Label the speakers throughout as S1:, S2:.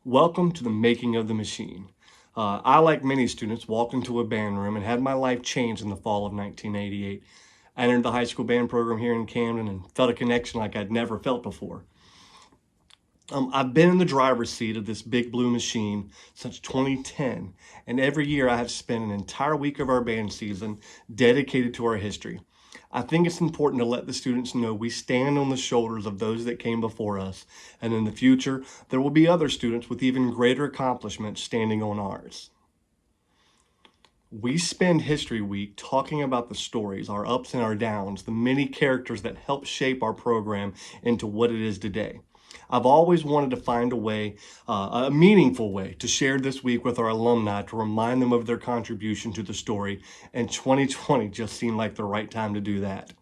S1: Welcome to the making of the machine. I, like many students, walked into a band room and had my life changed in the fall of 1988. I entered the high school band program here in Camden and felt a connection like I'd never felt before. I've been in the driver's seat of this big blue machine since 2010, and every year I have spent an entire week of our band season dedicated to our history. I think it's important to let the students know we stand on the shoulders of those that came before us, and in the future, there will be other students with even greater accomplishments standing on ours. We spend History Week talking about the stories, our ups and our downs, the many characters that helped shape our program into what it is today. I've always wanted to find a way, a meaningful way, to share this week with our alumni to remind them of their contribution to the story, and 2020 just seemed like the right time to do that.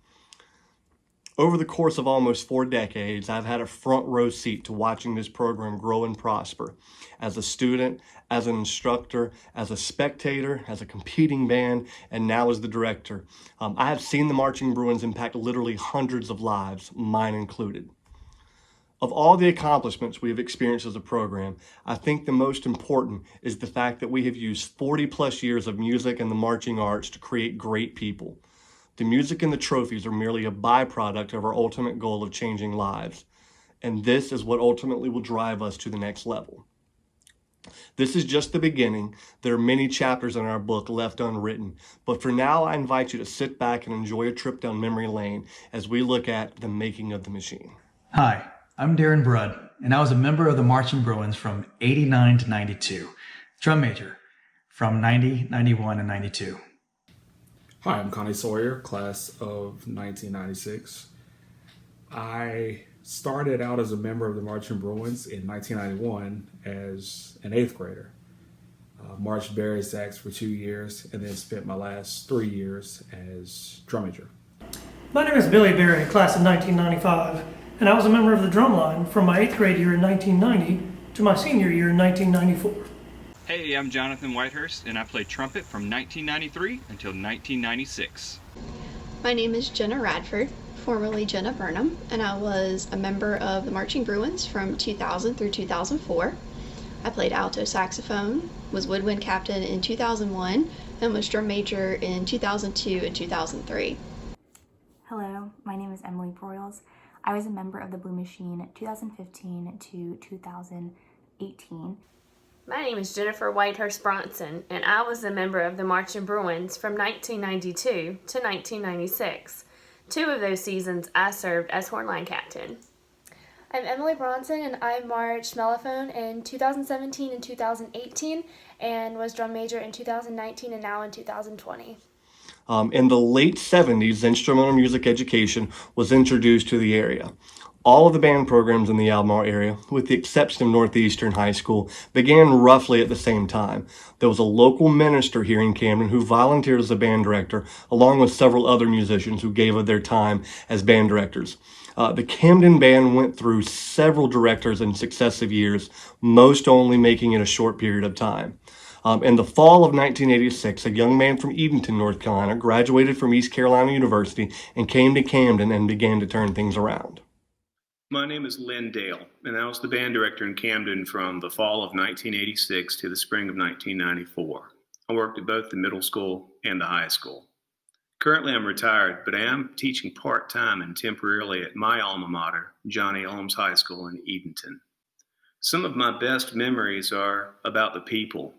S1: Over the course of almost 4 decades, I've had a front row seat to watching this program grow and prosper. As a student, as an instructor, as a spectator, as a competing band, and now as the director, I have seen the Marching Bruins impact literally hundreds of lives, mine included. Of all the accomplishments we have experienced as a program, I think the most important is the fact that we have used 40 plus years of music and the marching arts to create great people. The music and the trophies are merely a byproduct of our ultimate goal of changing lives. And this is what ultimately will drive us to the next level. This is just the beginning. There are many chapters in our book left unwritten. But for now, I invite you to sit back and enjoy a trip down memory lane as we look at the making of the machine.
S2: Hi, I'm Darren Brudd, and I was a member of the Marching Bruins from 89 to 92, drum major from 90, 91, and 92.
S3: Hi, I'm Connie Sawyer, class of 1996. I started out as a member of the Marching Bruins in 1991 as an eighth grader. Marched Barry Sax for 2 years and then spent my last 3 years as drum major.
S4: My name is Billy Berry, class of 1995, and I was a member of the drum line from my 8th grade year in 1990 to my senior year in 1994.
S5: Hey, I'm Jonathan Whitehurst, and I played trumpet from 1993 until 1996.
S6: My name is Jenna Radford, formerly Jenna Burnham, and I was a member of the Marching Bruins from 2000 through 2004. I played alto saxophone, was woodwind captain in 2001, and was drum major in 2002 and 2003.
S7: Hello, my name is Emily Broyles. I was a member of the Blue Machine 2015 to 2018.
S8: My name is Jennifer Whitehurst Bronson, and I was a member of the Marching Bruins from 1992 to 1996. 2 of those seasons I served as hornline captain.
S9: I'm Emily Bronson, and I marched mellophone in 2017 and 2018 and was drum major in 2019 and now in 2020.
S1: In the late 70s, instrumental music education was introduced to the area. All of the band programs in the Albemarle area, with the exception of Northeastern High School, began roughly at the same time. There was a local minister here in Camden who volunteered as a band director, along with several other musicians who gave of their time as band directors. The Camden Band went through several directors in successive years, most only making it a short period of time. In the fall of 1986, a young man from Edenton, North Carolina, graduated from East Carolina University and came to Camden and began to turn things around.
S10: My name is Lynn Dale, and I was the band director in Camden from the fall of 1986 to the spring of 1994. I worked at both the middle school and the high school. Currently, I'm retired, but I am teaching part-time and temporarily at my alma mater, John A. Holmes High School in Edenton. Some of my best memories are about the people.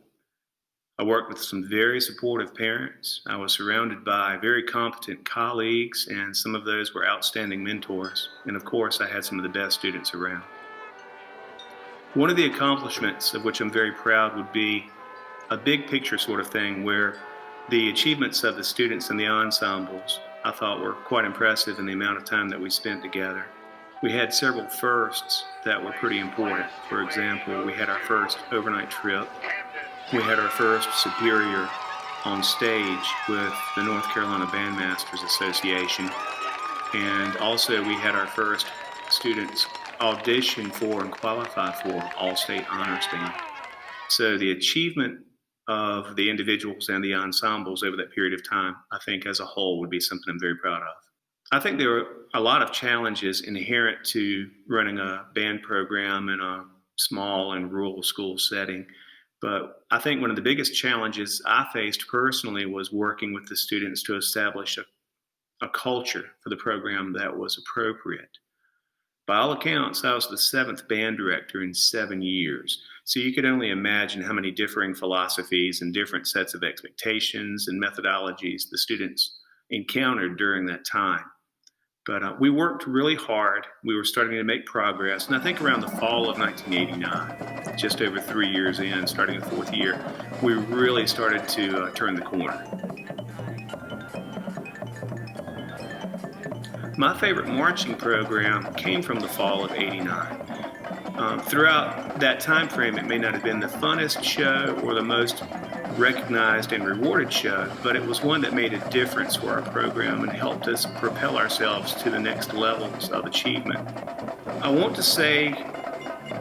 S10: I worked with some very supportive parents. I was surrounded by very competent colleagues, and some of those were outstanding mentors. And of course, I had some of the best students around. One of the accomplishments of which I'm very proud would be a big picture sort of thing where the achievements of the students in the ensembles I thought were quite impressive in the amount of time that we spent together. We had several firsts that were pretty important. For example, we had our first overnight trip. We had our first Superior on stage with the North Carolina Bandmasters Association. And also we had our first students audition for and qualify for All-State Honors Band. So the achievement of the individuals and the ensembles over that period of time, I think as a whole would be something I'm very proud of. I think there are a lot of challenges inherent to running a band program in a small and rural school setting. But I think one of the biggest challenges I faced personally was working with the students to establish a culture for the program that was appropriate. By all accounts, I was the 7th band director in 7 years. So you could only imagine how many differing philosophies and different sets of expectations and methodologies the students encountered during that time. But we worked really hard. We were starting to make progress. And I think around the fall of 1989, just over 3 years in, starting the 4th year, we really started to turn the corner. My favorite marching program came from the fall of '89. Throughout that time frame, it may not have been the funnest show or the most recognized and rewarded show, but it was one that made a difference for our program and helped us propel ourselves to the next levels of achievement. I want to say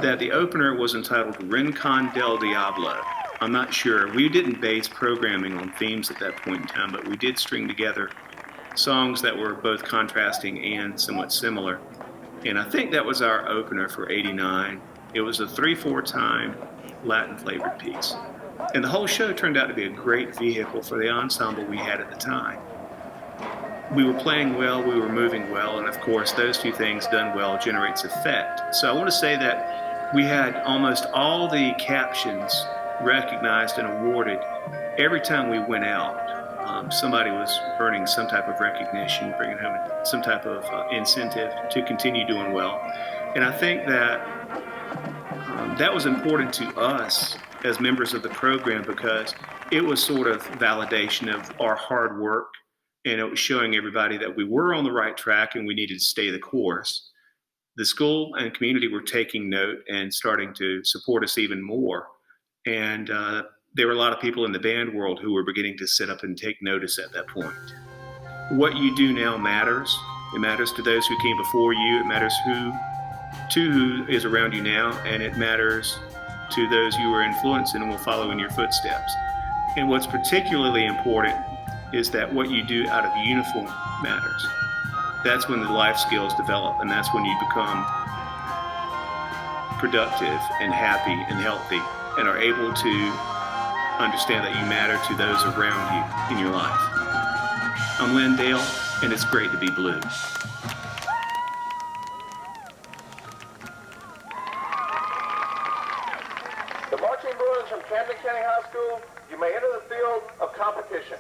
S10: that the opener was entitled Rincon del Diablo. I'm not sure. We didn't base programming on themes at that point in time, but we did string together songs that were both contrasting and somewhat similar. And I think that was our opener for '89. It was a 3/4 time Latin flavored piece. And the whole show turned out to be a great vehicle for the ensemble we had at the time. We were playing well, we were moving well, and of course those two things done well generates effect. So I want to say that we had almost all the captions recognized and awarded every time we went out. Somebody was earning some type of recognition, bringing home some type of incentive to continue doing well. And I think that that was important to us as members of the program because it was sort of validation of our hard work, and it was showing everybody that we were on the right track and we needed to stay the course. The school and community were taking note and starting to support us even more. And there were a lot of people in the band world who were beginning to sit up and take notice at that point. What you do now matters. It matters to those who came before you. It matters who is around you now, and it matters to those you are influencing and will follow in your footsteps. And what's particularly important is that what you do out of uniform matters. That's when the life skills develop, and that's when you become productive and happy and healthy and are able to understand that you matter to those around you in your life. I'm Lynn Dale, and it's great to be blue.
S11: The Marching Bruins from Camden County High School, you may enter the field of competition.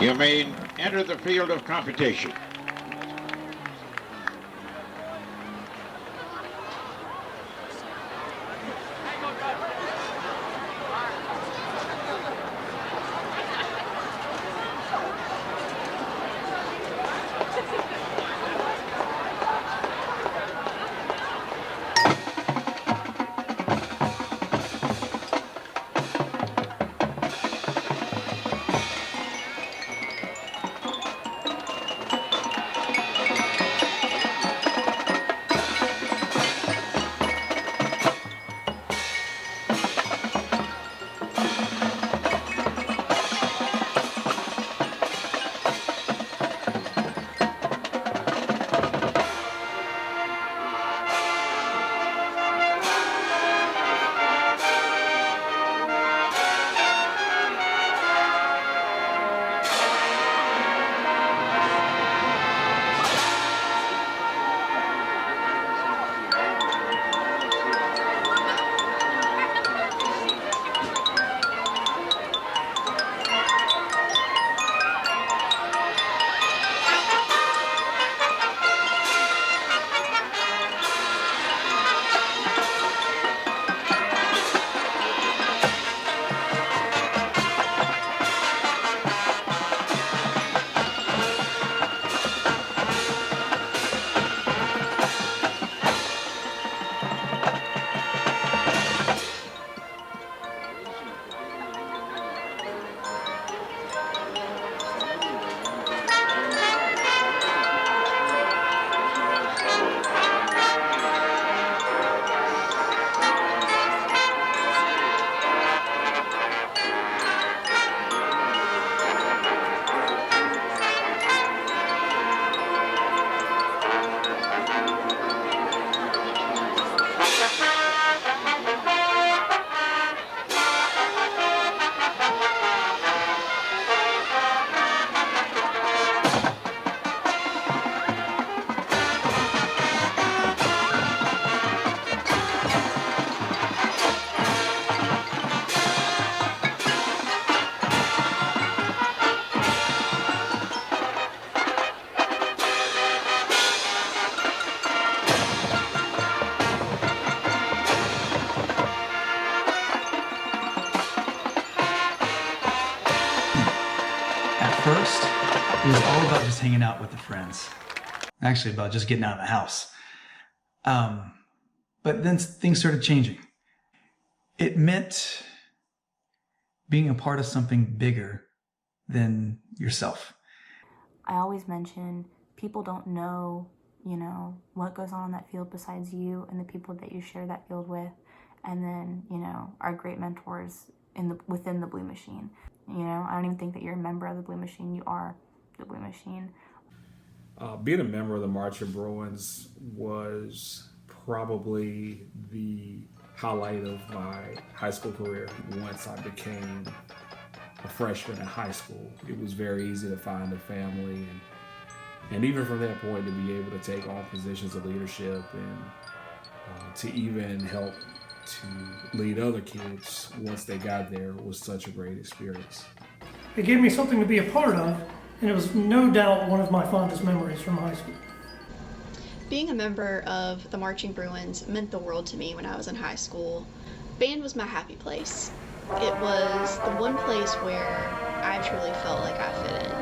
S12: You may enter the field of competition.
S2: was all about just hanging out with the friends. Actually, about just getting out of the house. But then things started changing. It meant being a part of something bigger than yourself.
S7: I always mention people don't know, what goes on in that field besides you and the people that you share that field with, and then, our great mentors within the Blue Machine. I don't even think that you're a member of the Blue Machine. You are the Blue Machine.
S3: Being a member of the Marching Bruins was probably the highlight of my high school career. Once I became a freshman in high school, it was very easy to find a family, and even from that point to be able to take on positions of leadership and to even help to lead other kids once they got there was such a great experience.
S4: It gave me something to be a part of, and it was no doubt one of my fondest memories from high school.
S6: Being a member of the Marching Bruins meant the world to me when I was in high school. Band was my happy place. It was the one place where I truly felt like I fit in.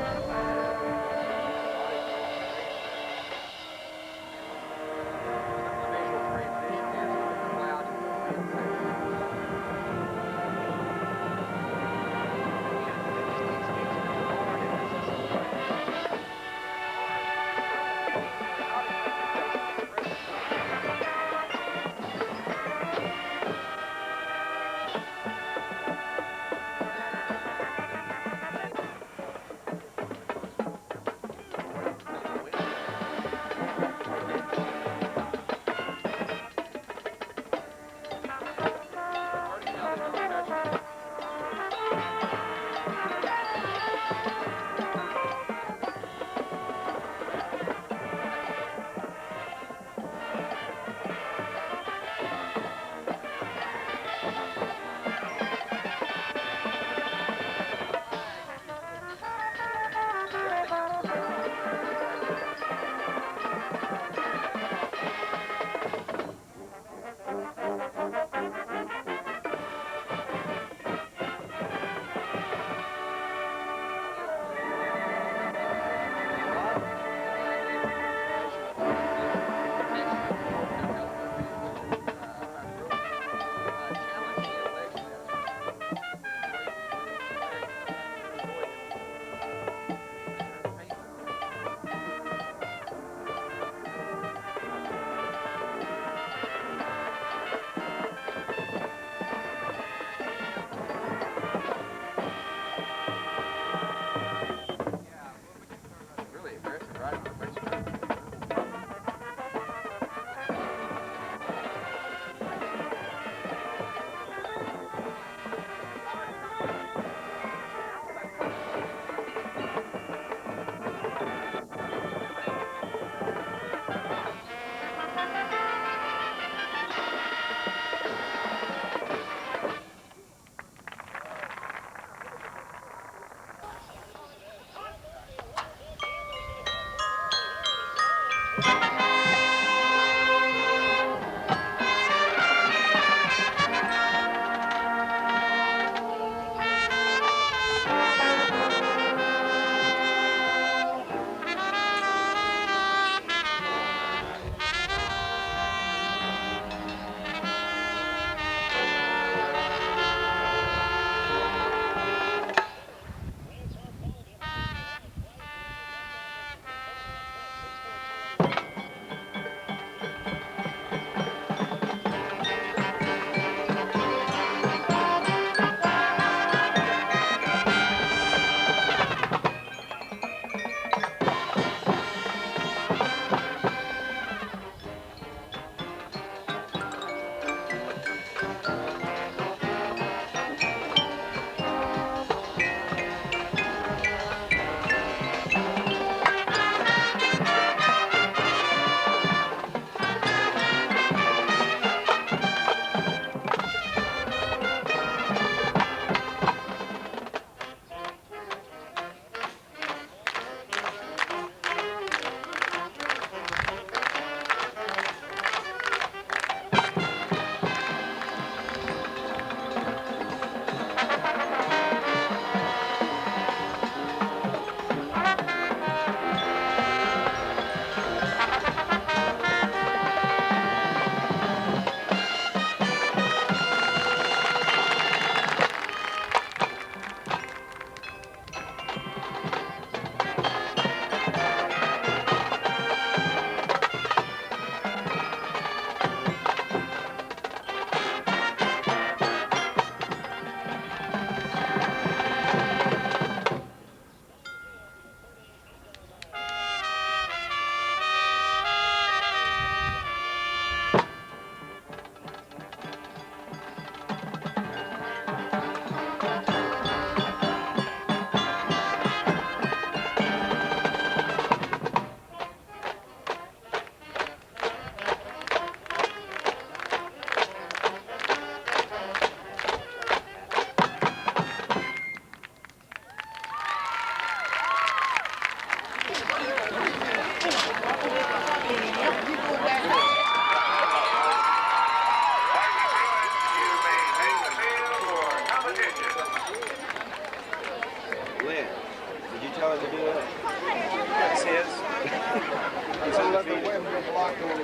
S11: Don't let the wind block the wind.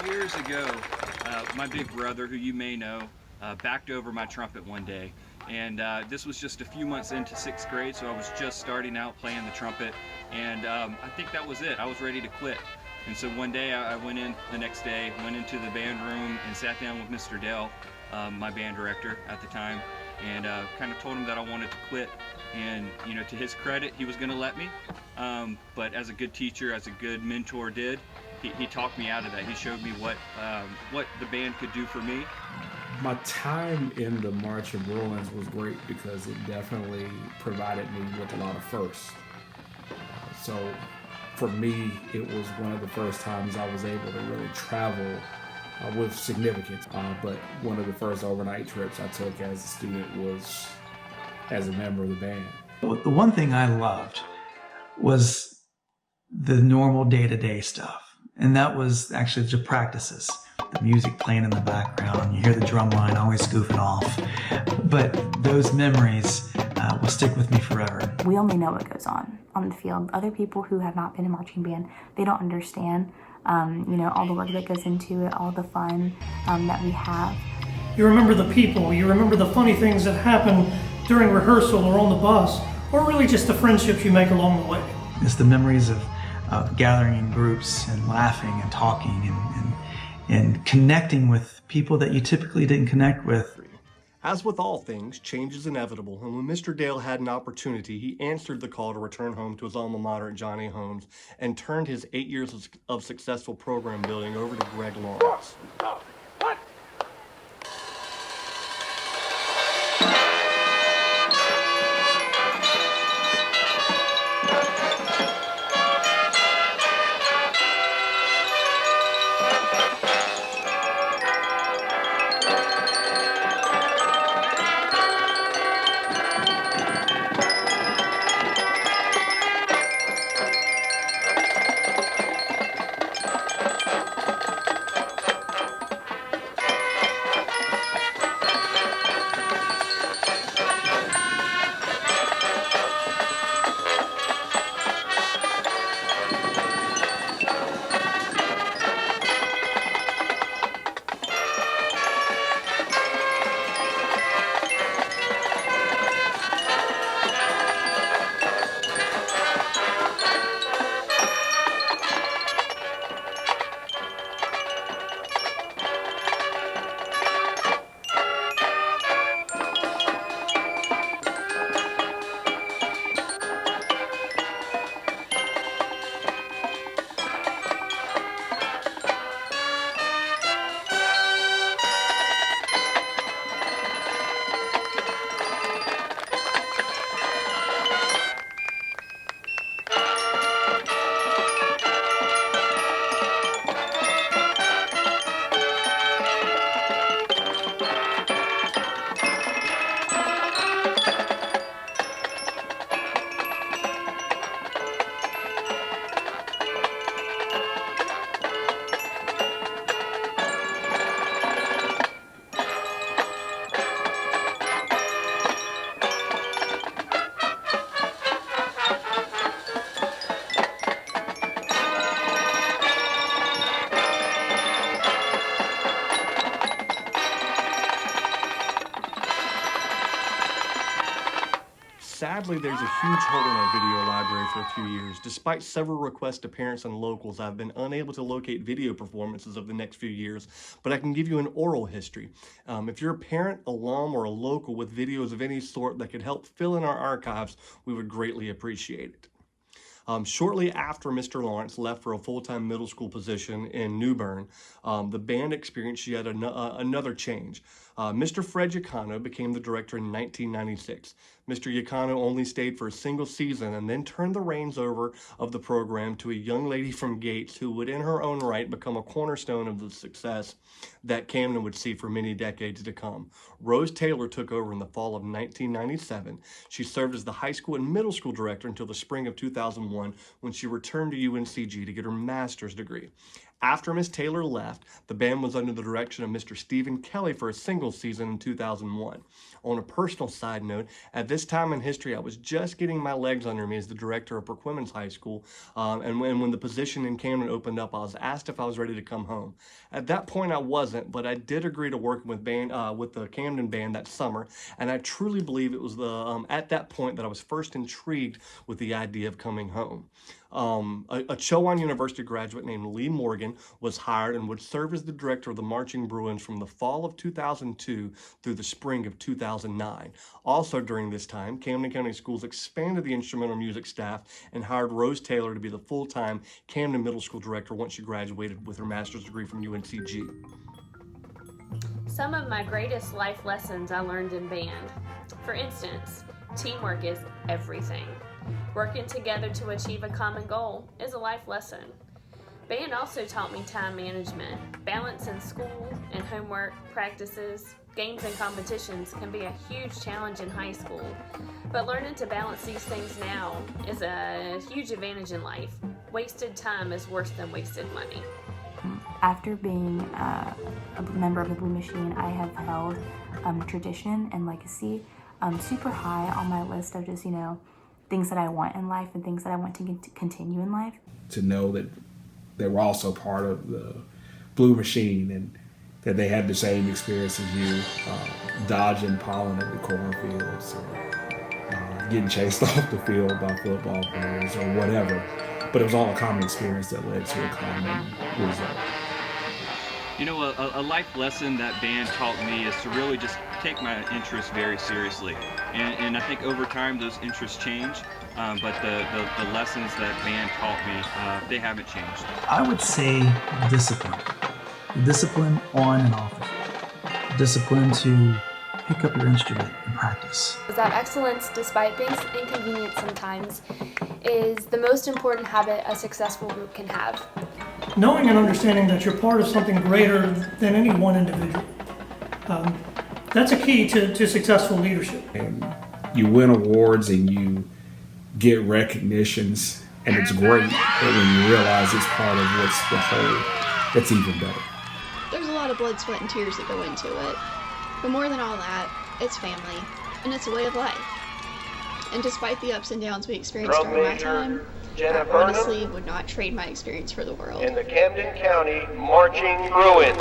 S5: Years ago, my big brother, who you may know, backed over my trumpet one day. And this was just a few months into 6th grade, so I was just starting out playing the trumpet. And I think that was it. I was ready to quit. And so one day I went in the next day, went into the band room and sat down with Mr. Dell, my band director at the time, and kind of told him that I wanted to quit. And, you know, to his credit, he was going to let me. But as a good teacher, as a good mentor did, he talked me out of that. He showed me what the band could do for me.
S3: My time in the Marching Bruins was great because it definitely provided me with a lot of firsts. So For me, it was one of the first times I was able to really travel with significance. But one of the first overnight trips I took as a student was as a member of the band.
S2: The one thing I loved was the normal day-to-day stuff. And that was actually the practices. The music playing in the background, you hear the drum line always goofing off. But those memories will stick with me forever.
S7: We only know what goes on the field. Other people who have not been in marching band, they don't understand, all the work that goes into it, all the fun that we have.
S4: You remember the people, you remember the funny things that happen during rehearsal or on the bus, or really just the friendships you make along the way.
S2: It's the memories of gathering in groups and laughing and talking and connecting with people that you typically didn't connect with.
S1: As with all things, change is inevitable, and when Mr. Dale had an opportunity, he answered the call to return home to his alma mater at Johnny Holmes and turned his 8 years of successful program building over to Greg Lawrence. Sadly, there's a huge hole in our video library for a few years. Despite several requests to parents and locals, I've been unable to locate video performances of the next few years, but I can give you an oral history. If you're a parent, alum, or a local with videos of any sort that could help fill in our archives, we would greatly appreciate it. Shortly after Mr. Lawrence left for a full-time middle school position in New Bern, the band experienced yet another change. Mr. Fred Giacano became the director in 1996. Mr. Giacano only stayed for a single season and then turned the reins over of the program to a young lady from Gates who would in her own right become a cornerstone of the success that Camden would see for many decades to come. Rose Taylor took over in the fall of 1997. She served as the high school and middle school director until the spring of 2001 when she returned to UNCG to get her master's degree. After Miss Taylor left, the band was under the direction of Mr. Stephen Kelly for a single season in 2001. On a personal side note, at this time in history, I was just getting my legs under me as the director of Perquimans High School, and when the position in Camden opened up, I was asked if I was ready to come home. At that point, I wasn't, but I did agree to work with the Camden band that summer, and I truly believe it was at that point that I was first intrigued with the idea of coming home. A Chowan University graduate named Lee Morgan was hired and would serve as the director of the Marching Bruins from the fall of 2002 through the spring of 2009. Also during this time, Camden County Schools expanded the instrumental music staff and hired Rose Taylor to be the full-time Camden Middle School director once she graduated with her master's degree from UNCG.
S8: Some of my greatest life lessons I learned in band. For instance, teamwork is everything. Working together to achieve a common goal is a life lesson. Band also taught me time management. Balance in school and homework, practices, games and competitions can be a huge challenge in high school, but learning to balance these things now is a huge advantage in life. Wasted time is worse than wasted money.
S7: After being a member of the Blue Machine, I have held tradition and legacy super high on my list of just, things that I want in life and things that I want to continue in life.
S3: To know that they were also part of the Blue Machine and that they had the same experience as you, dodging pollen at the cornfields, or getting chased off the field by football players or whatever. But it was all a common experience that led to a common result.
S5: A life lesson that band taught me is to really just take my interests very seriously. And I think over time those interests change, but the lessons that band taught me, they haven't changed.
S2: I would say discipline. Discipline on and off the field. Discipline to pick up your instrument and practice.
S9: That excellence, despite being inconvenient sometimes, is the most important habit a successful group can have.
S4: Knowing and understanding that you're part of something greater than any one individual. That's a key to successful leadership.
S3: And you win awards and you get recognitions, and it's great, but when you realize it's part of what's the whole, it's even better.
S6: There's a lot of blood, sweat, and tears that go into it. But more than all that, it's family, and it's a way of life. And despite the ups and downs we experienced during my time, I honestly would not trade my experience for the world.
S11: In the Camden County Marching Bruins.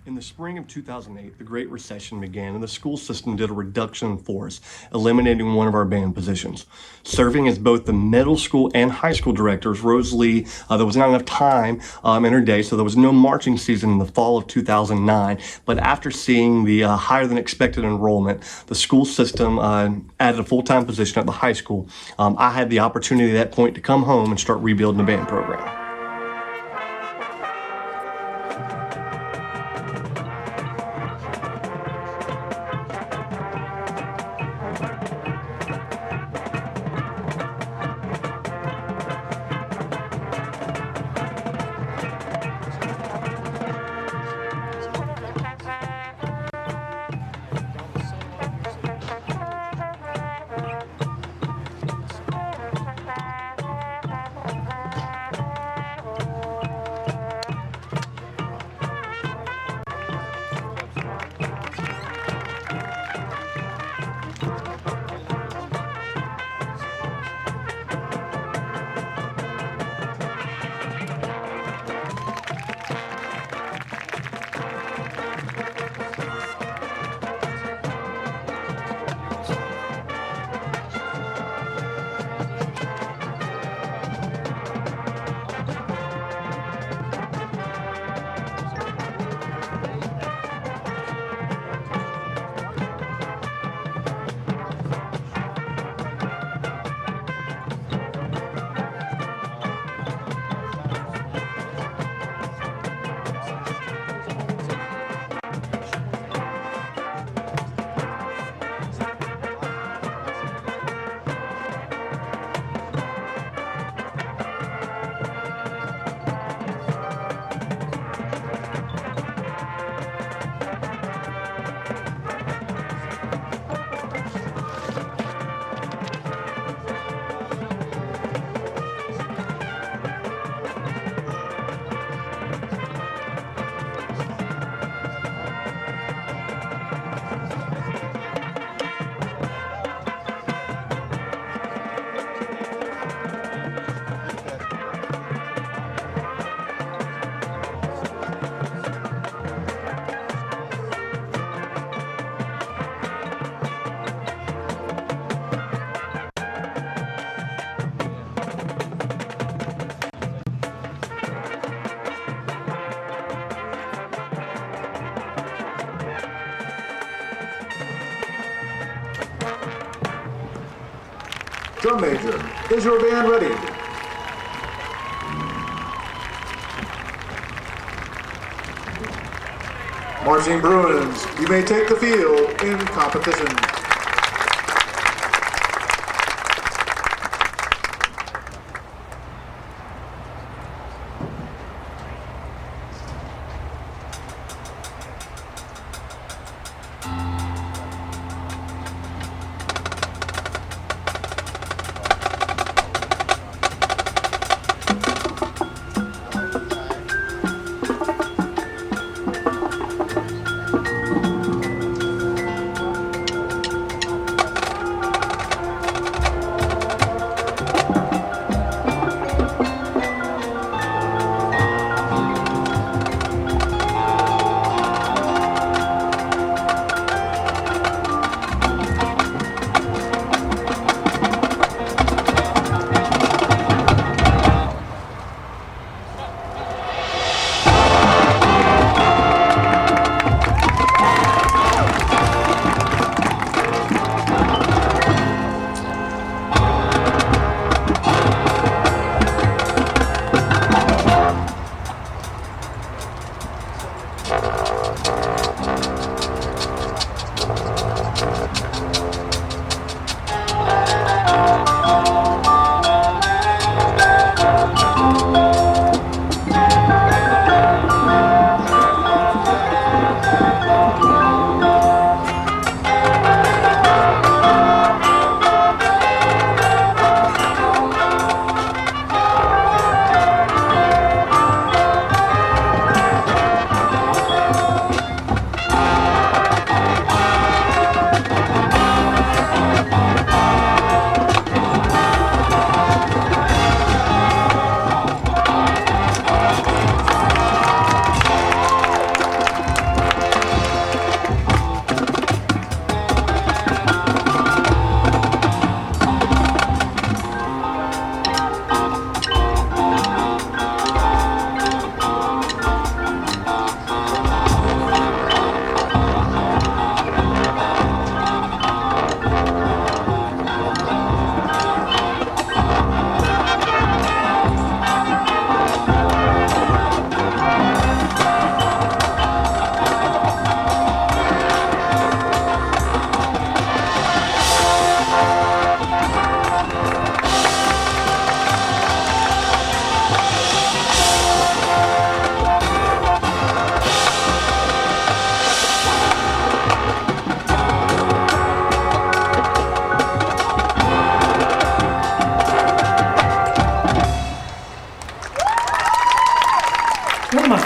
S1: In the spring of 2008, the Great Recession began and the school system did a reduction in force, eliminating one of our band positions. Serving as both the middle school and high school directors, Rose Lee, there was not enough time in her day, so there was no marching season in the fall of 2009. But after seeing the higher than expected enrollment, the school system added a full-time position at the high school. I had the opportunity at that point to come home and start rebuilding the band program.
S13: Drum major, is your band ready? Marching Bruins, you may take the field in competition.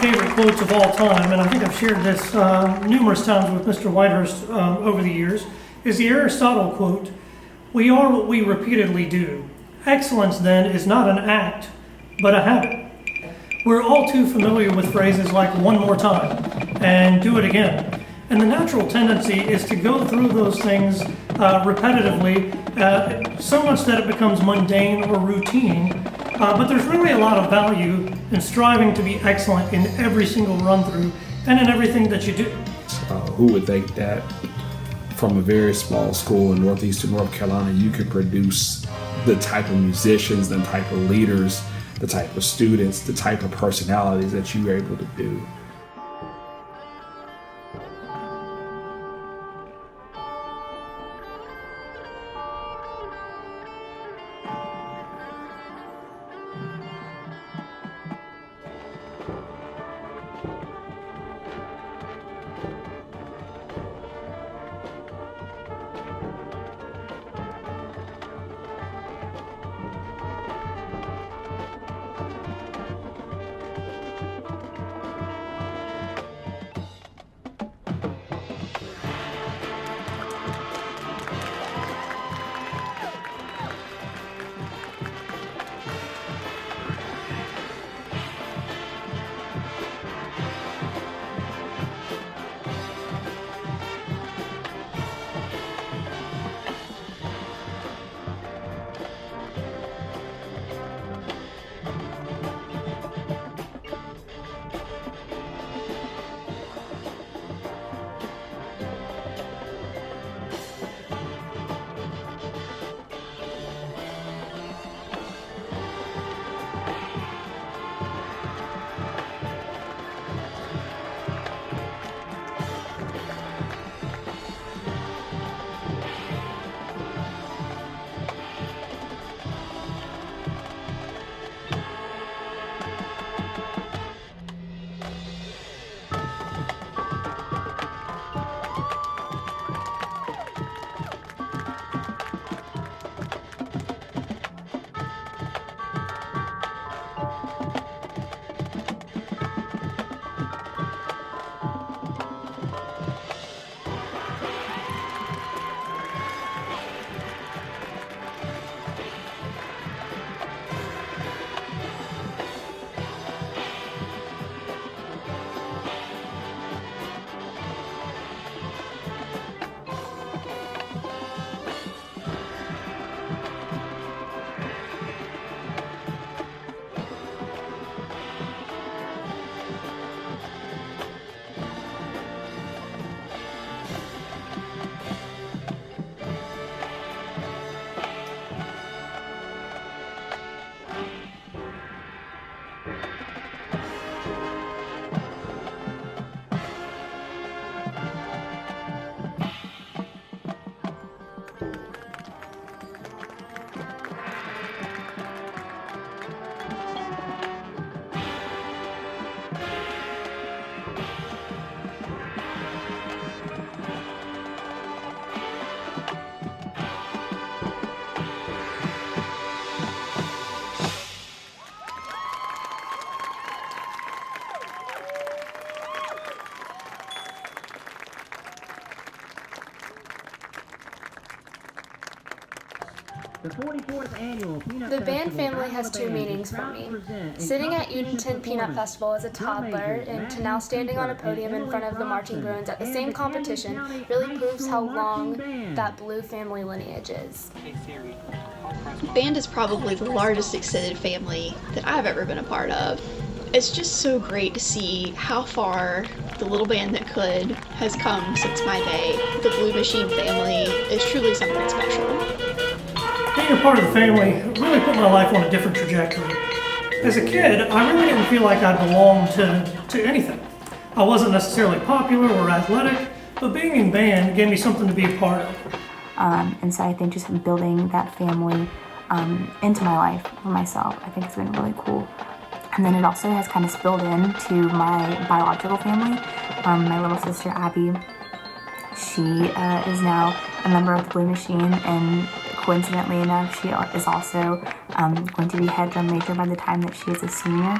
S4: favorite quotes of all time, and I think I've shared this numerous times with Mr. Whitehurst over the years, is the Aristotle quote, "We are what we repeatedly do. Excellence, then, is not an act, but a habit." We're all too familiar with phrases like "one more time" and "do it again." And the natural tendency is to go through those things repetitively, so much that it becomes mundane or routine. But there's really a lot of value in striving to be excellent in every single run-through and in everything that you do.
S3: Who would think that from a very small school in northeastern North Carolina, you could produce the type of musicians, the type of leaders, the type of students, the type of personalities that you were able to do.
S9: The band family has two meanings for me. Sitting at Udenton Peanut Festival as a toddler and to now standing on a podium in front of the Marching Bruins at the same competition really proves how long that blue family lineage is.
S6: Band is probably the largest extended family that I've ever been a part of. It's just so great to see how far the little band that could has come since my day. The Blue Machine family is truly something special.
S4: Being a part of the family really put my life on a different trajectory. As a kid, I really didn't feel like I belonged to anything. I wasn't necessarily popular or athletic, but being in band gave me something to be a part of.
S7: And so I think just building that family into my life for myself, I think it's been really cool. And then it also has kind of spilled into my biological family. My little sister Abby, she is now a member of the Blue Machine, and coincidentally enough, she is also going to be head drum major by the time that she is a senior.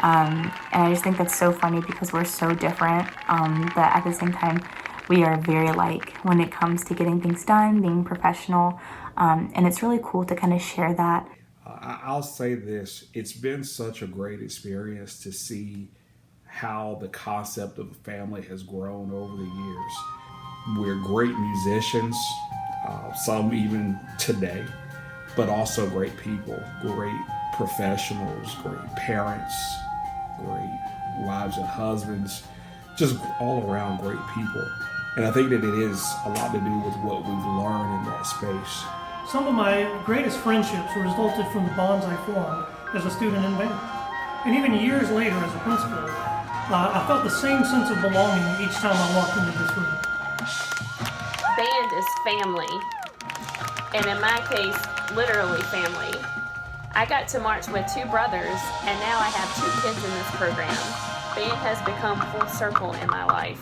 S7: And I just think that's so funny because we're so different, but at the same time, we are very alike when it comes to getting things done, being professional, and it's really cool to kind of share that.
S3: I'll say this, it's been such a great experience to see how the concept of a family has grown over the years. We're great musicians, some even today, but also great people, great professionals, great parents, great wives and husbands, just all around great people. And I think that it is a lot to do with what we've learned in that space.
S4: Some of my greatest friendships resulted from the bonds I formed as a student in band. And even years later as a principal, I felt the same sense of belonging each time I walked into this room.
S8: Band is family, and in my case, literally family. I got to march with 2 brothers, and now I have 2 kids in this program. Band has become full circle in my life.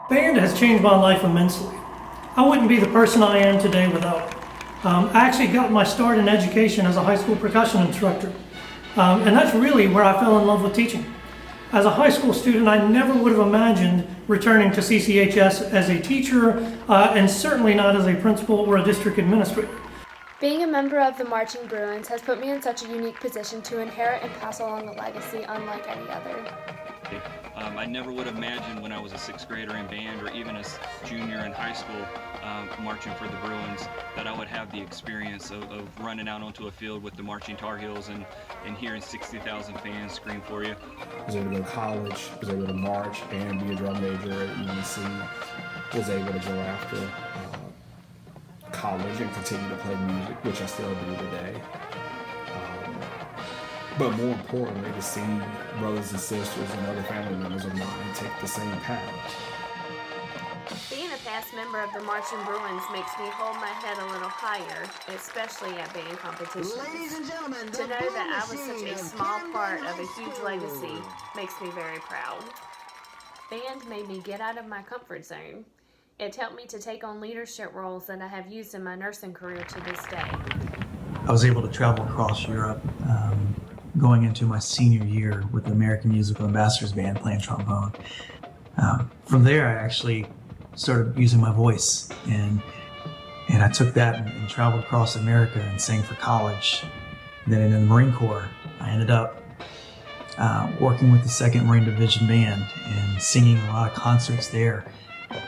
S4: Band has changed my life immensely. I wouldn't be the person I am today without it. I actually got my start in education as a high school percussion instructor, and that's really where I fell in love with teaching. As a high school student, I never would have imagined returning to CCHS as a teacher, and certainly not as a principal or a district administrator.
S9: Being a member of the Marching Bruins has put me in such a unique position to inherit and pass along a legacy unlike any other.
S5: I never would have imagined when I was a sixth grader in band or even a junior in high school marching for the Bruins that I would have the experience of running out onto a field with the marching Tar Heels and hearing 60,000 fans scream for you.
S3: I was able to go to college, was able to march and be a drum major at UNC, was able to go after college and continue to play music, which I still do today. But more importantly, to see brothers and sisters and other family members of mine take the same path.
S8: Being a past member of the Marching Bruins makes me hold my head a little higher, especially at band competitions.
S14: Ladies and gentlemen,
S8: to know that I was such a small part of a huge legacy makes me very proud. Band made me get out of my comfort zone. It helped me to take on leadership roles that I have used in my nursing career to this day.
S2: I was able to travel across Europe, going into my senior year with the American Musical Ambassadors Band playing trombone. From there, I actually started using my voice, and I took that and traveled across America and sang for college. Then in the Marine Corps, I ended up working with the 2nd Marine Division Band and singing a lot of concerts there,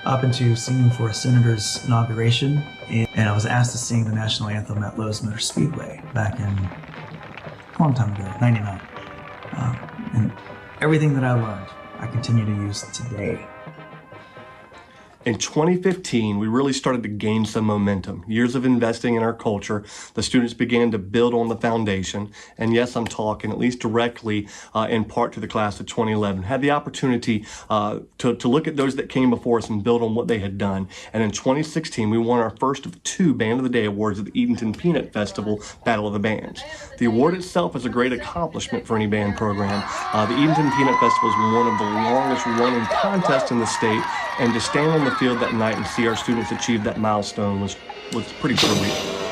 S2: up into singing for a senator's inauguration, and I was asked to sing the national anthem at Lowe's Motor Speedway back in a long time ago, 99. And everything that I learned, I continue to use today.
S1: In 2015, we really started to gain some momentum. Years of investing in our culture, the students began to build on the foundation. And yes, I'm talking at least directly in part to the class of 2011. Had the opportunity to look at those that came before us and build on what they had done. And in 2016, we won our first of 2 Band of the Day awards at the Eatonton Peanut Festival Battle of the Bands. The award itself is a great accomplishment for any band program. The Eatonton Peanut Festival is one of the longest running contests in the state, and to stand on the field that night and see our students achieve that milestone was pretty surreal.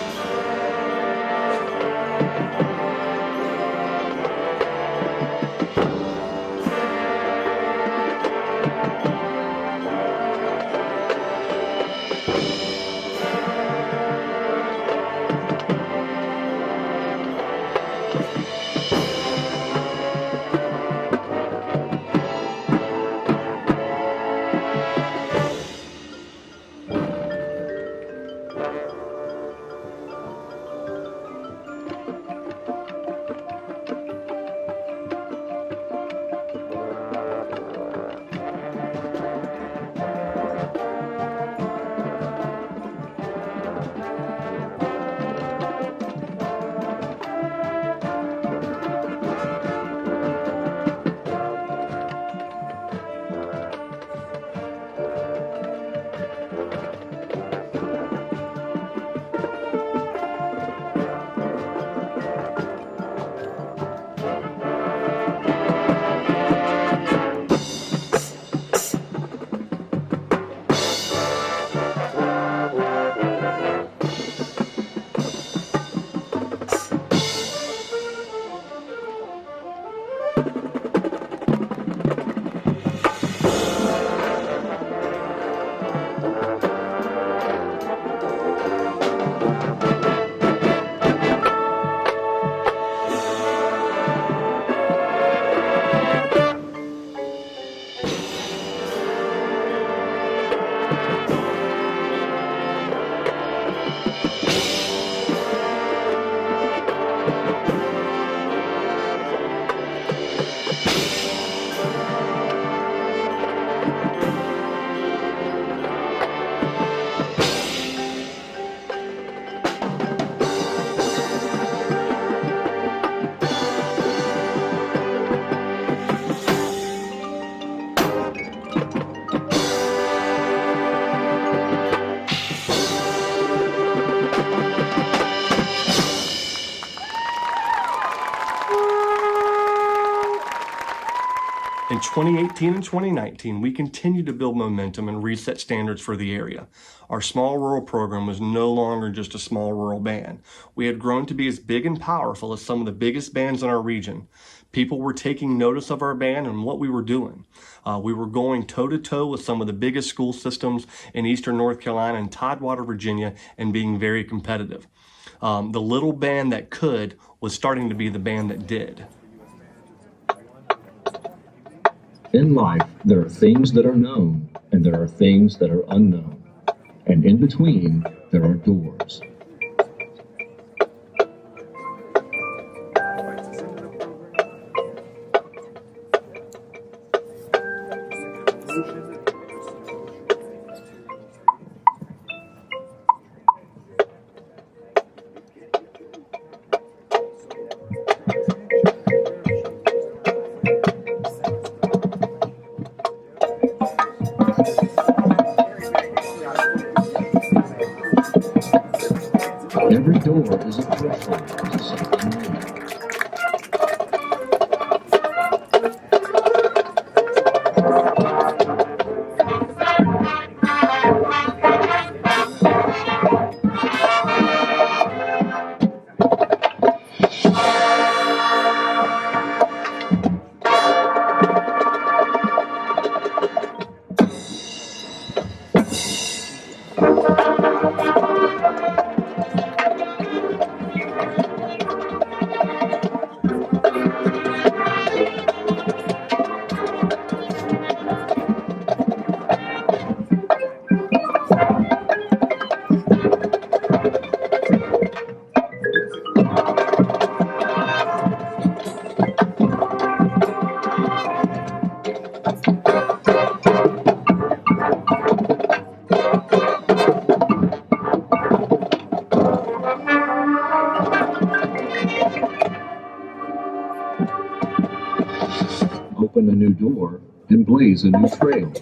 S1: In 2018 and 2019, we continued to build momentum and reset standards for the area. Our small rural program was no longer just a small rural band. We had grown to be as big and powerful as some of the biggest bands in our region. People were taking notice of our band and what we were doing. We were going toe-to-toe with some of the biggest school systems in eastern North Carolina and Tidewater, Virginia, and being very competitive. The little band that could was starting to be the band that did.
S14: In life, there are things that are known, and there are things that are unknown. And in between, there are doors. Every door is a threshold to something new. Open a new door and blaze a new trail.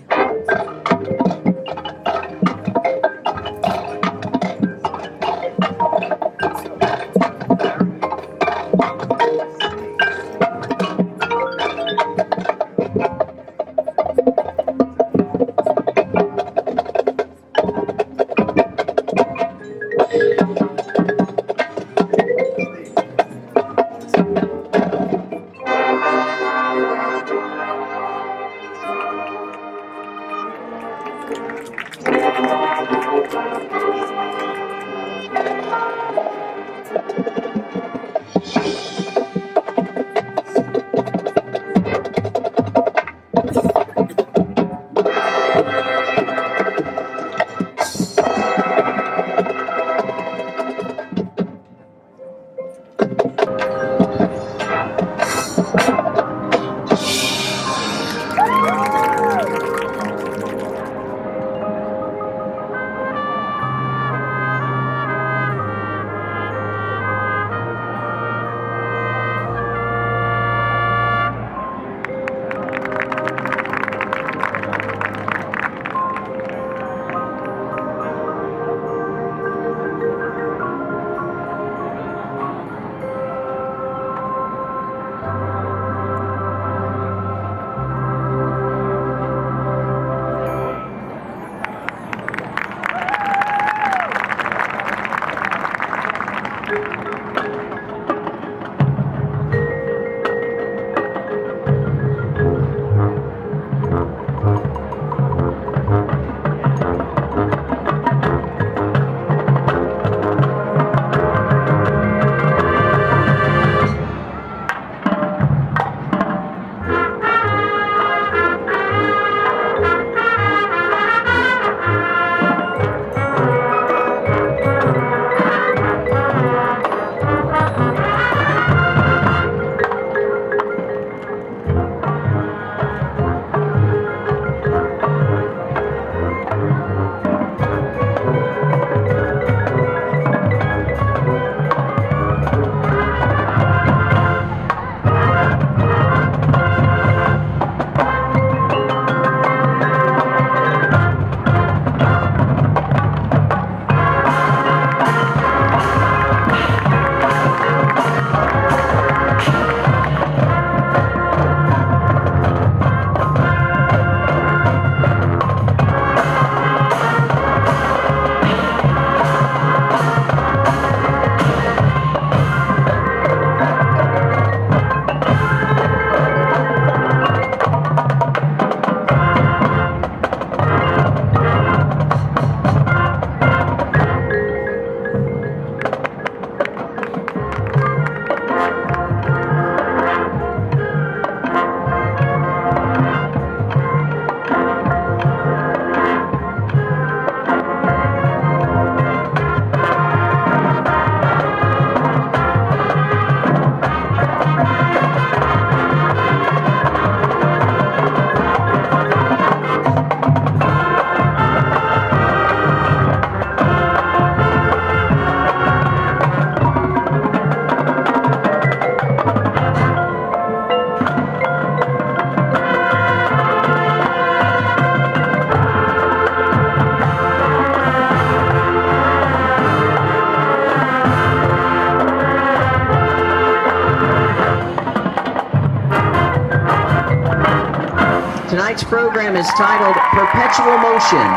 S15: Tonight's program is titled Perpetual Motion,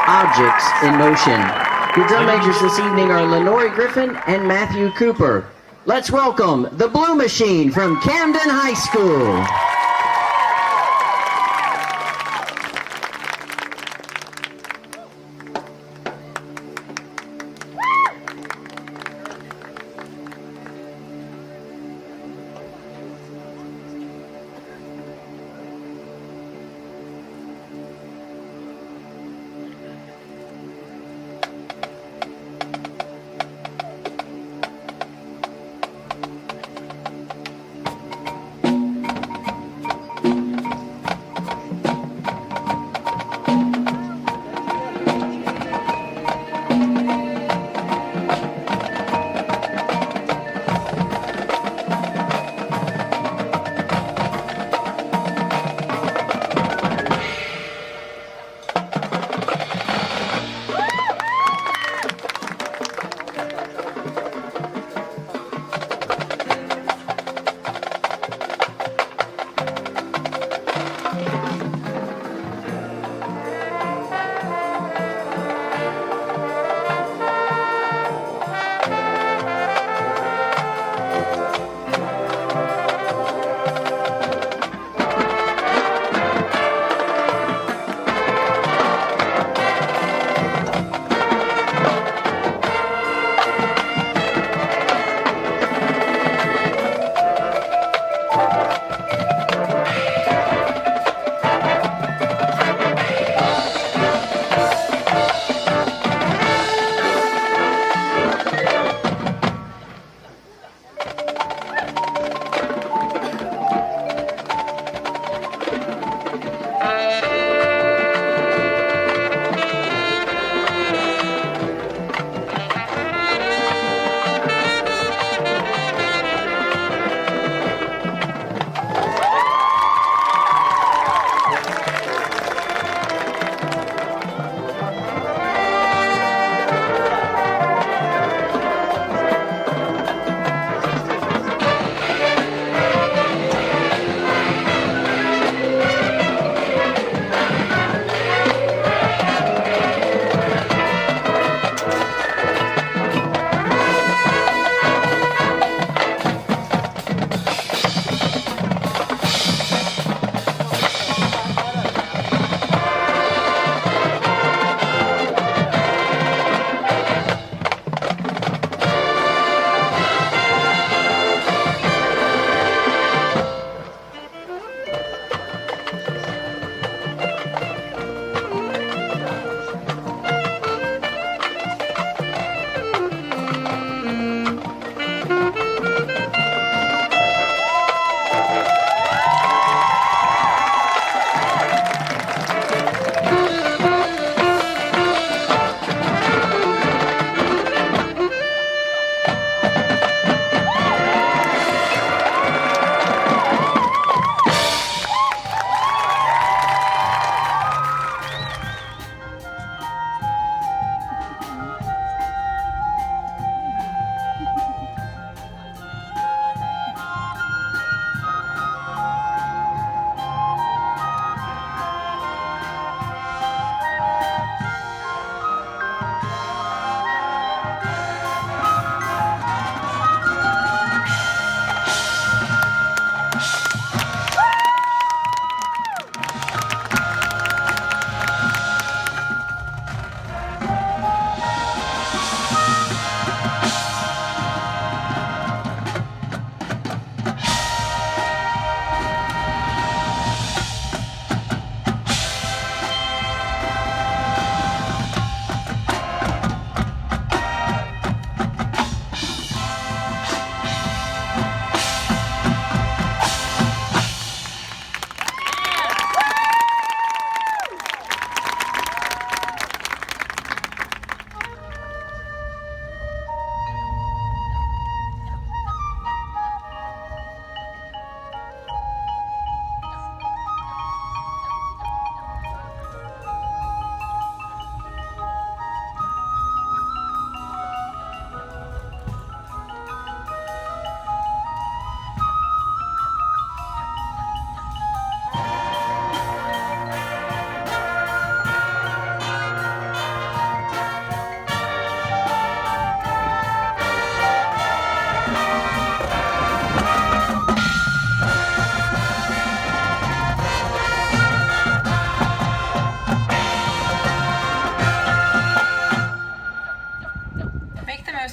S15: Objects in Motion. Your drum majors this evening are Lenore Griffin and Matthew Cooper. Let's welcome the Blue Machine from Camden High School.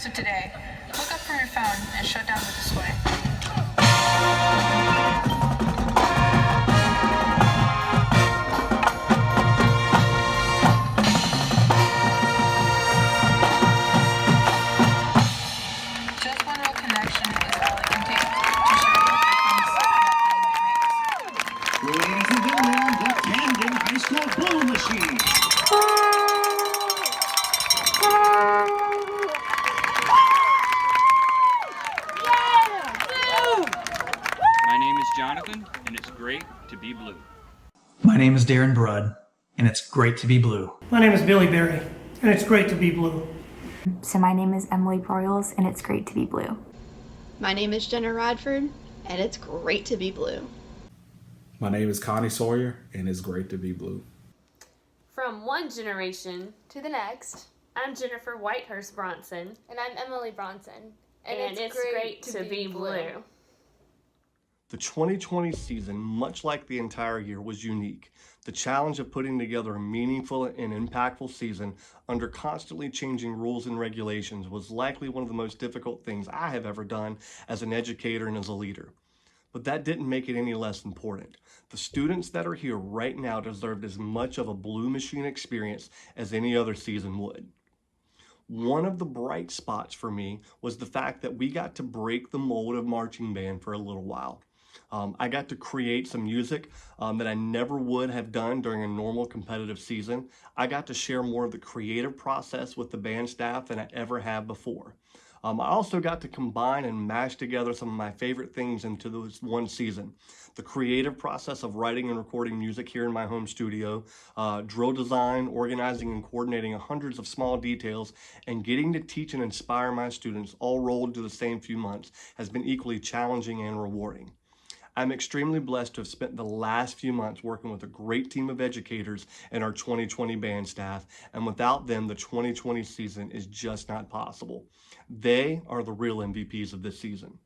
S16: of today. Look up from your phone and shut down the display. Just one real connection is all it can take to share the things that
S12: Ladies and gentlemen, the Camden High School Blue Machine.
S5: My name is Jonathan, and it's great to be blue.
S2: My name is Darren Brudd, and it's great to be blue.
S4: My name is Billy Berry, and it's great to be blue.
S7: So my name is Emily Broyles, and it's great to be blue.
S6: My name is Jenna Radford, and it's great to be blue.
S3: My name is Connie Sawyer, and it's great to be blue.
S8: From one generation
S9: To the next.
S8: I'm Jennifer Whitehurst Bronson,
S9: And I'm Emily Bronson.
S8: and it's great to be blue.
S1: The 2020 season, much like the entire year, was unique. The challenge of putting together a meaningful and impactful season under constantly changing rules and regulations was likely one of the most difficult things I have ever done as an educator and as a leader. But that didn't make it any less important. The students that are here right now deserved as much of a Blue Machine experience as any other season would. One of the bright spots for me was the fact that we got to break the mold of marching band for a little while. I got to create some music that I never would have done during a normal competitive season. I got to share more of the creative process with the band staff than I ever have before. I also got to combine and mash together some of my favorite things into this one season. The creative process of writing and recording music here in my home studio, drill design, organizing and coordinating hundreds of small details, and getting to teach and inspire my students all rolled into the same few months has been equally challenging and rewarding. I'm extremely blessed to have spent the last few months working with a great team of educators and our 2020 band staff, and without them, the 2020 season is just not possible. They are the real MVPs of this season.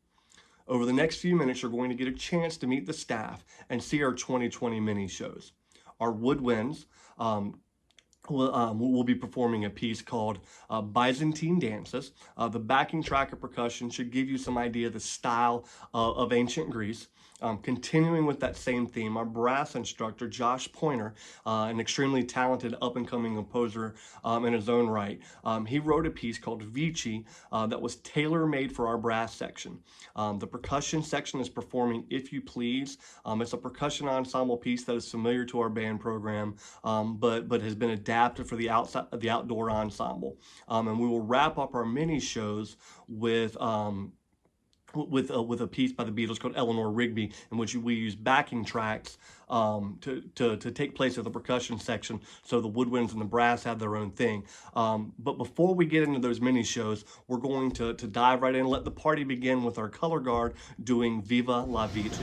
S1: Over the next few minutes, you're going to get a chance to meet the staff and see our 2020 mini shows. Our woodwinds will be performing a piece called Byzantine Dances. The backing track of percussion should give you some idea of the style of ancient Greece. Continuing with that same theme, our brass instructor, Josh Pointer, an extremely talented up-and-coming composer in his own right, he wrote a piece called Vici that was tailor-made for our brass section. The percussion section is performing If You Please. It's a percussion ensemble piece that is familiar to our band program, but has been adapted for the outdoor ensemble. And we will wrap up our mini shows with a piece by the Beatles called Eleanor Rigby, in which we use backing tracks to take place at the percussion section, so the woodwinds and the brass have their own thing. But before we get into those mini shows, we're going to dive right in and let the party begin with our color guard doing Viva la Vida.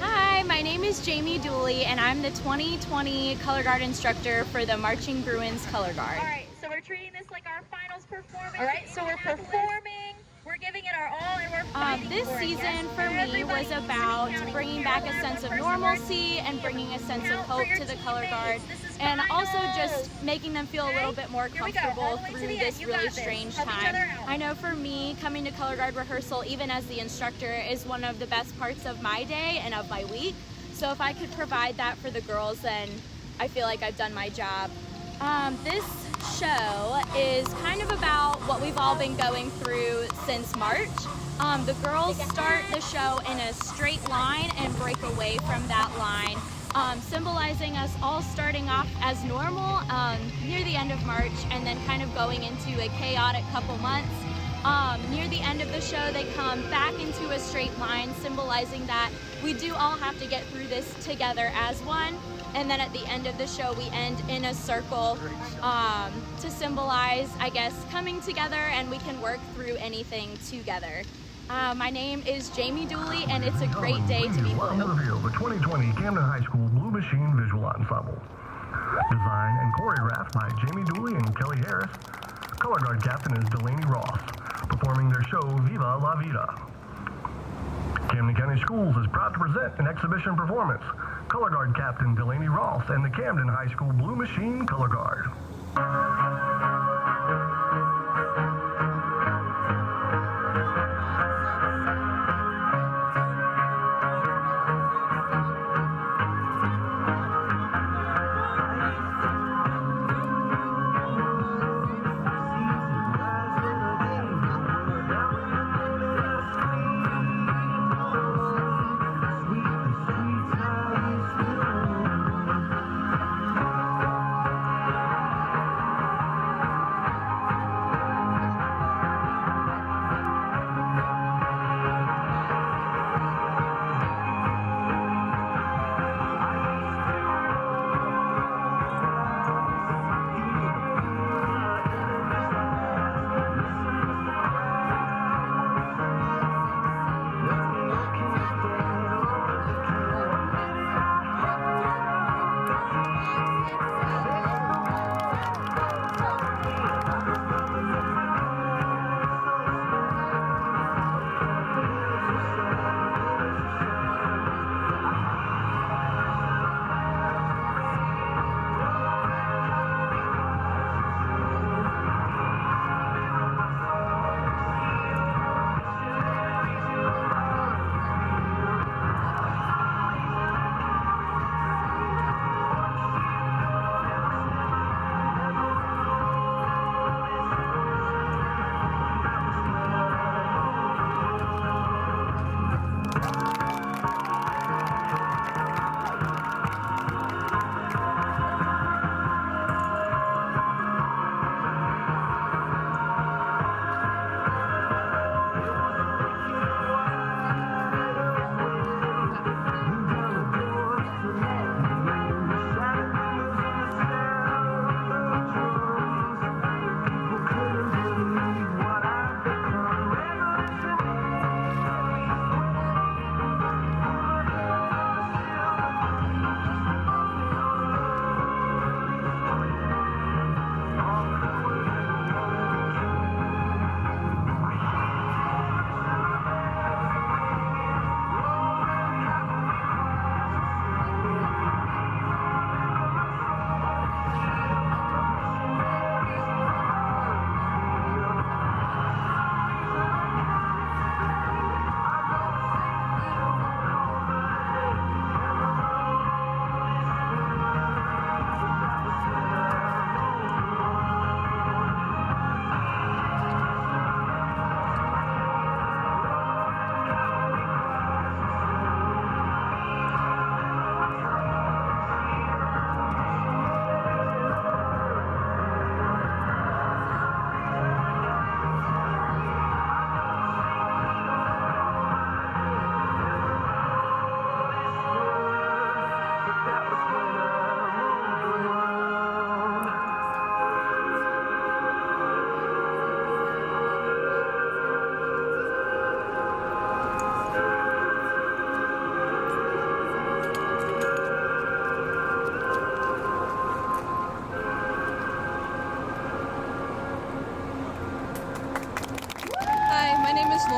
S17: Hi, my name is Jamie Dooley, and I'm the 2020 color guard instructor for the Marching Bruins color guard.
S18: All right, so we're treating this like our finals performance. All right, so we're performing. We're giving it our all, and we're fighting
S17: This
S18: for it.
S17: season
S18: Yes,
S17: for me
S18: everybody
S17: was about
S18: sitting down
S17: bringing
S18: here,
S17: back a
S18: whether
S17: sense
S18: it's
S17: of
S18: the person
S17: normalcy
S18: varsity,
S17: and bringing a sense of
S18: count for
S17: hope
S18: your
S17: to the color guard,
S18: teammates. This is
S17: and also
S18: finals.
S17: just making them feel a little bit more
S18: Here we go, all
S17: comfortable
S18: the way to
S17: through
S18: the
S17: this
S18: end. You
S17: really
S18: got this.
S17: strange
S18: Help each
S17: time.
S18: other out.
S17: I know for me, coming to color guard rehearsal, even as the instructor, is one of the best parts of my day and of my week. So if I could provide that for the girls, then I feel like I've done my job. This show is kind of about what we've all been going through since March. The girls start the show in a straight line and break away from that line, symbolizing us all starting off as normal near the end of March and then kind of going into a chaotic couple months. Near the end of the show, they come back into a straight line, symbolizing that we do all have to get through this together as one. And then at the end of the show, we end in a circle to symbolize, I guess, coming together, and we can work through anything together. My name is Jamie Dooley, and it's a great day to be
S19: Welcome to
S17: blue.
S19: the field, the 2020 Camden High School Blue Machine Visual Ensemble. Designed and choreographed by Jamie Dooley and Kelly Harris. Color guard captain is Delaney Ross, performing their show Viva la Vida. Camden County Schools is proud to present an exhibition performance. Color guard captain Delaney Ross and the Camden High School Blue Machine Color Guard.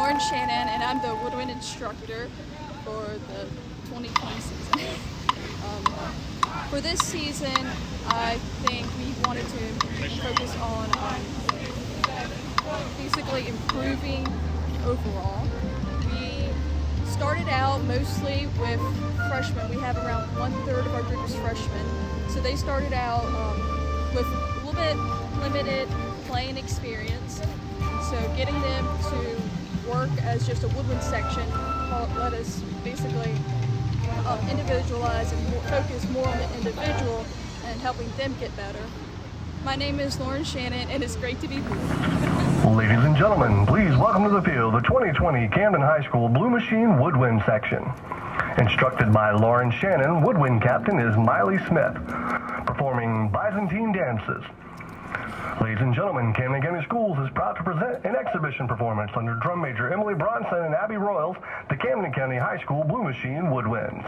S20: Lauren Shannon, and I'm the woodwind instructor for the 2020 season. For this season, I think we wanted to focus on basically improving overall. We started out mostly with freshmen. We have around 1/3 of our group is freshmen. So they started out with a little bit limited playing experience. So getting them to work as just a woodwind section let us basically individualize and focus more on the individual and helping them get better. My name is Lauren Shannon, and it's great to be here.
S19: Ladies and gentlemen, please welcome to the field the 2020 Camden High School Blue Machine Woodwind section. Instructed by Lauren Shannon, woodwind captain is Miley Smith, performing Byzantine dances. Ladies and gentlemen, Camden County Schools is proud to present an exhibition performance under drum major Emily Bronson and Abby Royals, the Camden County High School Blue Machine Woodwinds.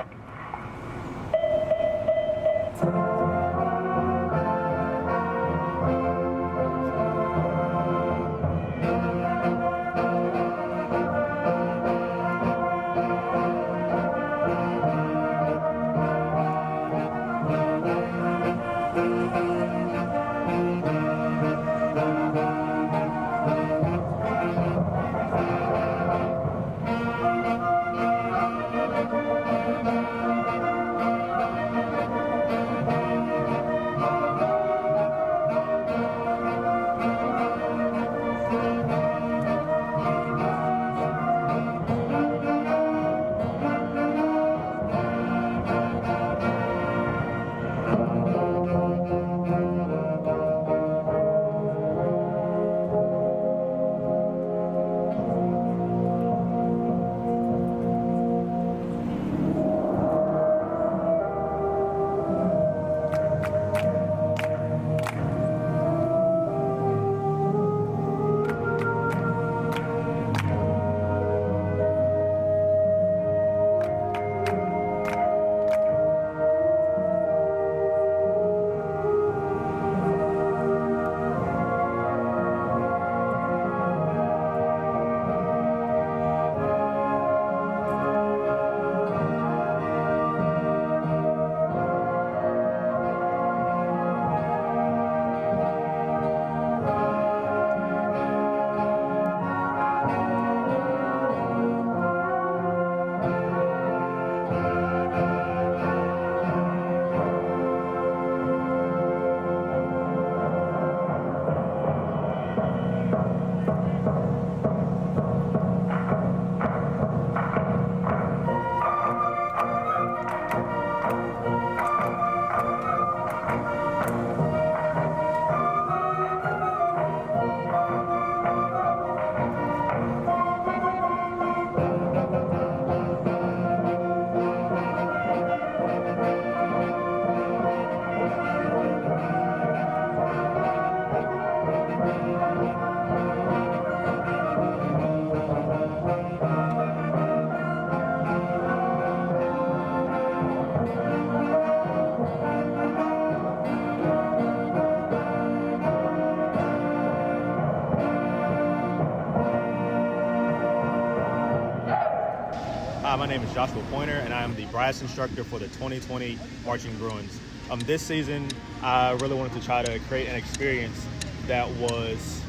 S21: Hi, my name is Joshua Pointer, and I am the brass instructor for the 2020 Marching Bruins. This season, I really wanted to try to create an experience that was,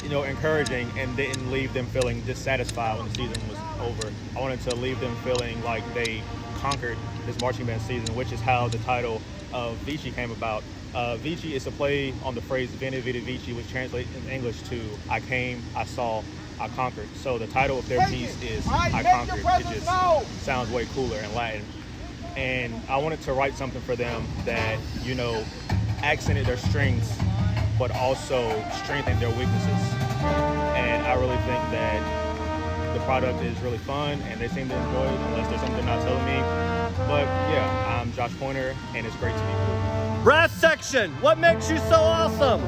S21: encouraging and didn't leave them feeling dissatisfied when the season was over. I wanted to leave them feeling like they conquered this marching band season, which is how the title of Vici came about. Vici is a play on the phrase Veni Vidi Vici, which translates in English to I came, I saw, I conquered. So the title of their piece is I Conquered. It just sounds way cooler in Latin. And I wanted to write something for them that, accented their strengths, but also strengthened their weaknesses. And I really think that the product is really fun and they seem to enjoy it, unless there's something they're not telling me. But yeah, I'm Josh Pointer and it's great to be here.
S1: Brass section, what makes you so awesome?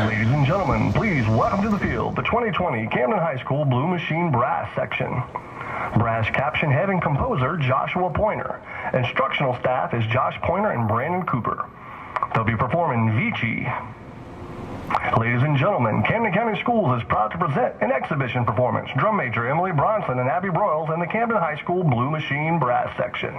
S19: Ladies and gentlemen, please welcome to the field the 2020 Camden High School Blue Machine Brass section. Brass caption head and composer Joshua Pointer. Instructional staff is Josh Pointer and Brandon Cooper. They'll be performing Vici. Ladies and gentlemen, Camden County Schools is proud to present an exhibition performance. Drum major Emily Bronson and Abby Broyles and the Camden High School Blue Machine Brass Section.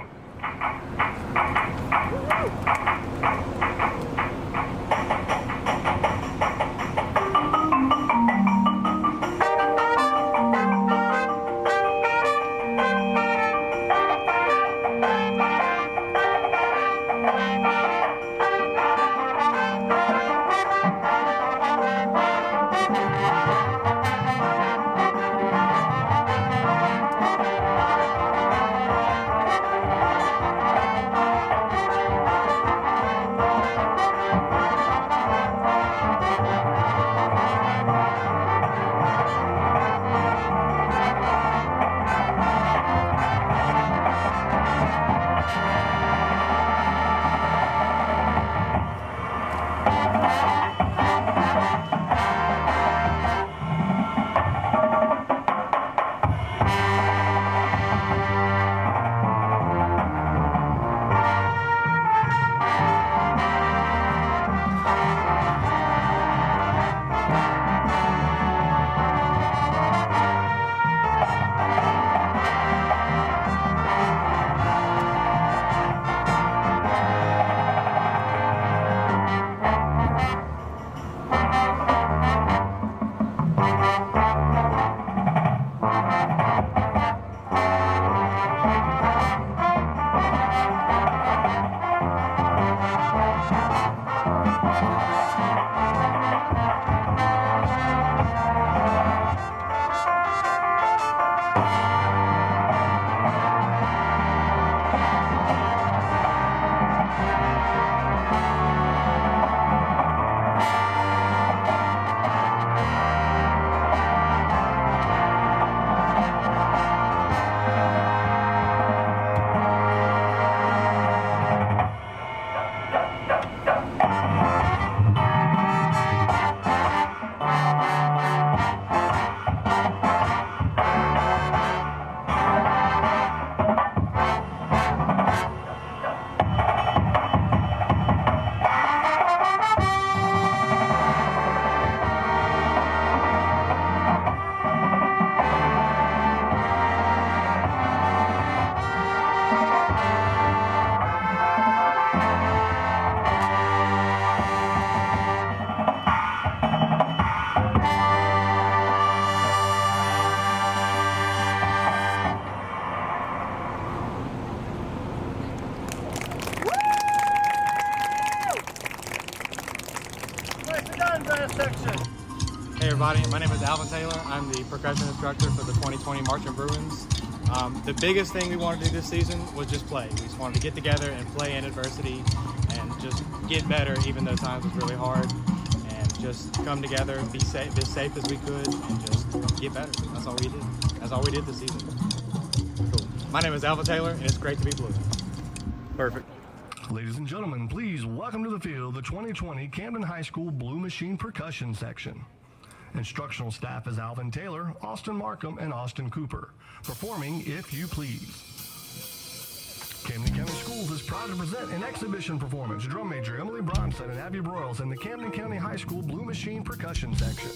S21: Hey everybody, my name is Alvin Taylor. I'm the percussion instructor for the 2020 Marching Bruins. The biggest thing we wanted to do this season was just play. We just wanted to get together and play in adversity and just get better even though times was really hard, and just come together, be safe as we could, and just get better. That's all we did. That's all we did this season. Cool. My name is Alvin Taylor, and it's great to be blue.
S19: Perfect. Ladies and gentlemen, please welcome to the field the 2020 Camden High School Blue Machine Percussion Section. Instructional staff is Alvin Taylor, Austin Markham, and Austin Cooper. Performing If You Please. Camden County Schools is proud to present an exhibition performance. Drum major Emily Bronson and Abby Broyles and the Camden County High School Blue Machine Percussion Section.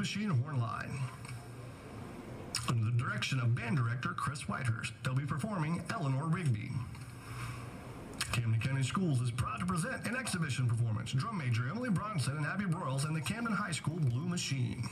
S19: Machine horn line. Under the direction of band director Chris Whitehurst, they'll be performing Eleanor Rigby. Camden County Schools is proud to present an exhibition performance. Drum major Emily Bronson and Abby Broyles and the Camden High School Blue Machine.